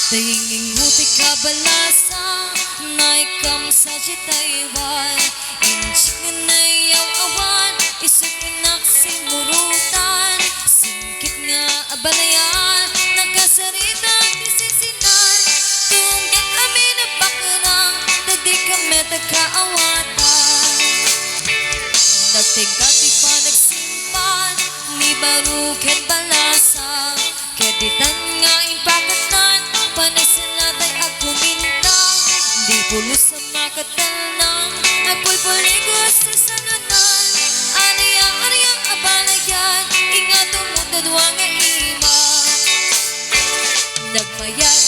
Daying inguti ka balasa naikam sa Taiwan. Inchik na yaw awan isukinak simurutan. Singkit nga abalayan nakasarita tisisinan. Tunggit kami na bakarang dadi kami takaawatan. Nagtigati pa nagsimpan ni baruket balasa. Keditan nga impakatan panay sila tay agkumintang. Di pulos sa makatanang agpulpuligos sa sananan. Ariya abalayan ingato mo dadwa nga ima. Nagmayad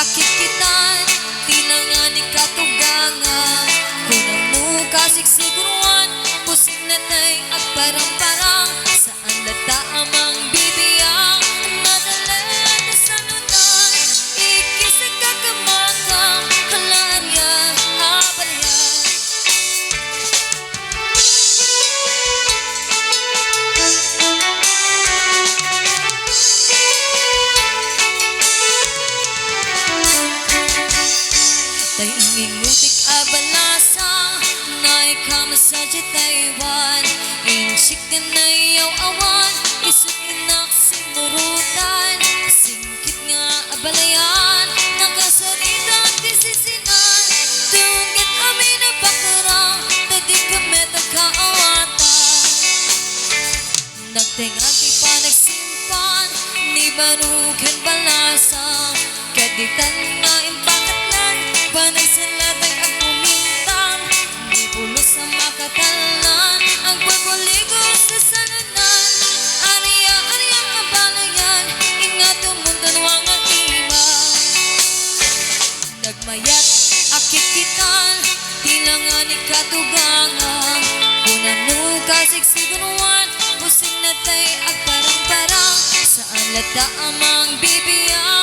akikitan tilangan ni katugangan. Kunang mo kasigsiguruan pusik na tay agparang-parang. Saan lata amang bibiyang madalan na sanunan. Ikisag kakamakang halaan niya abalayan. Taingingutik abalasa naikam sa Taiwan. Inchik na yaw awan isukinak simurutan. Singkit nga abalayan nakasarita tisisinan. Tunggit kami na bakarang dadi kami takaawatan. Nagtingati pa nagsimpan ni baruken balasa. Kaditan nga impakatlan panay sila tay agkumintang. Di pulos sa makatalan ang pagpuligos sa sananan. Ariya abalayan ingato mo dadwa nga ima. Nagmayat akikitan tilangan ni katugangan. Kunan mo kasigsiguruan busing na tay agparang-parang. Saan lata amang bibiyang